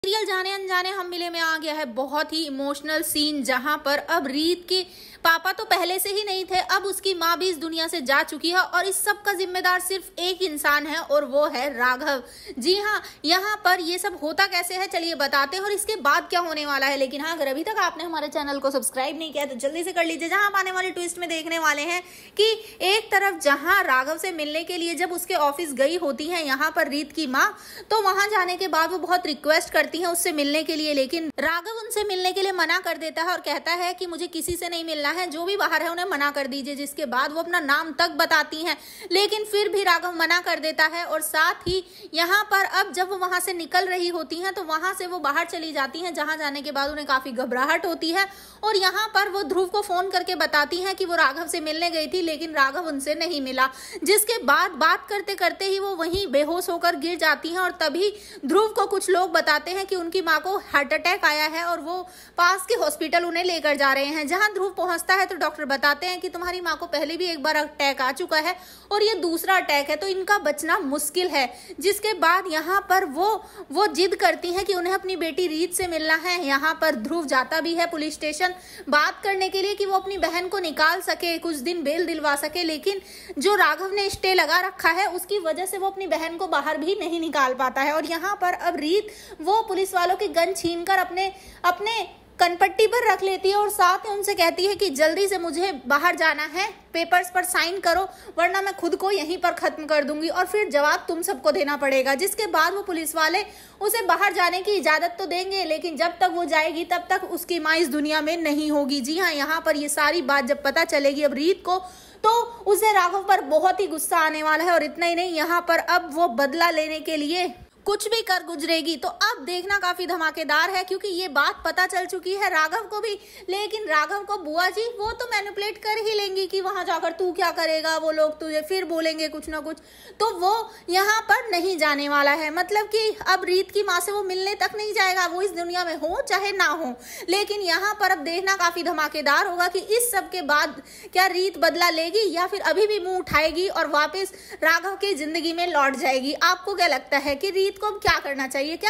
Serial जाने अनजाने हम मिले में आ गया है बहुत ही इमोशनल सीन, जहां पर अब रीत के पापा तो पहले से ही नहीं थे, अब उसकी माँ भी इस दुनिया से जा चुकी है और इस सब का जिम्मेदार सिर्फ एक इंसान है और वो है राघव। जी हाँ, यहाँ पर ये सब होता कैसे है चलिए बताते हैं और इसके बाद क्या होने वाला है। लेकिन हाँ, अगर अभी तक आपने हमारे चैनल को सब्सक्राइब नहीं किया तो जल्दी से कर लीजिए। जहां आप आने वाले ट्विस्ट में देखने वाले हैं कि एक तरफ जहां राघव से मिलने के लिए जब उसके ऑफिस गई होती है यहाँ पर रीत की माँ, तो वहां जाने के बाद वो बहुत रिक्वेस्ट करती है उससे मिलने के लिए, लेकिन राघव उनसे मिलने के लिए मना कर देता है और कहता है कि मुझे किसी से नहीं मिलना है, जो भी बाहर है उन्हें मना कर दीजिए। जिसके बाद वो अपना नाम तक बताती हैं, लेकिन फिर भी राघव मना कर देता है। और साथ ही यहाँ पर अब जब वो वहां से निकल रही होती हैं तो वहां से वो बाहर चली जाती हैं, जहां जाने के बाद उन्हें काफी घबराहट होती है और यहाँ पर वो ध्रुव को फोन करके बताती हैं कि वो राघव से मिलने गई थी लेकिन राघव उनसे नहीं मिला। जिसके बाद बात करते करते ही वो वहीं बेहोश होकर गिर जाती हैं और तभी ध्रुव को कुछ लोग बताते हैं कि उनकी माँ को हार्ट अटैक आया है और वो पास के हॉस्पिटल उन्हें लेकर जा रहे हैं। जहां ध्रुव पहुंचता है तो डॉक्टर बताते हैं कि तुम्हारी माँ को पहले भी एक बार अटैक आ चुका है और ये दूसरा अटैक है, तो इनका बचना मुश्किल है। जिसके बाद यहाँ पर वो जिद करती है कि उन्हें अपनी बेटी रीत से मिलना है। यहाँ पर ध्रुव जाता भी है पुलिस स्टेशन बात करने के लिए कि वो अपनी बहन को निकाल सके, कुछ दिन बेल दिलवा सके, लेकिन जो राघव ने स्टे लगा रखा है उसकी वजह से वो अपनी बहन को बाहर भी नहीं निकाल पाता है। और यहाँ पर अब रीत वो पुलिस वालों की गन छीनकर अपने कनपट्टी पर रख लेती है और साथ में उनसे कहती है कि जल्दी से मुझे बाहर जाना है, पेपर्स पर साइन करो वरना मैं खुद को यहीं पर खत्म कर दूंगी और फिर जवाब तुम सबको देना पड़ेगा। जिसके बाद वो पुलिस वाले उसे बाहर जाने की इजाजत तो देंगे, लेकिन जब तक वो जाएगी तब तक उसकी माँ इस दुनिया में नहीं होगी। जी हाँ, यहाँ पर ये सारी बात जब पता चलेगी अब रीत को, तो उसे राघव पर बहुत ही गुस्सा आने वाला है और इतना ही नहीं, यहाँ पर अब वो बदला लेने के लिए कुछ भी कर गुजरेगी। तो अब देखना काफी धमाकेदार है क्योंकि ये बात पता चल चुकी है राघव को भी, लेकिन राघव को बुआ जी वो तो मैनिपुलेट कर ही लेंगी कि वहां जाकर तू क्या करेगा, वो लोग तुझे फिर बोलेंगे कुछ ना कुछ, तो वो यहाँ पर नहीं जाने वाला है। मतलब कि अब रीत की माँ से वो मिलने तक नहीं जाएगा, वो इस दुनिया में हो चाहे ना हो। लेकिन यहाँ पर अब देखना काफी धमाकेदार होगा कि इस सब के बाद क्या रीत बदला लेगी या फिर अभी भी मुंह उठाएगी और वापस राघव की जिंदगी में लौट जाएगी। आपको क्या लगता है कि रीत को क्या करना चाहिए? क्या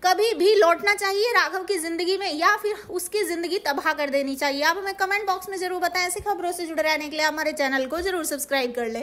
कभी भी लौटना चाहिए राघव की जिंदगी में या फिर उसकी जिंदगी तबाह कर देनी चाहिए? आप हमें कमेंट बॉक्स में जरूर बताएं। ऐसी खबरों से जुड़े रहने के लिए हमारे चैनल को जरूर सब्सक्राइब कर लें।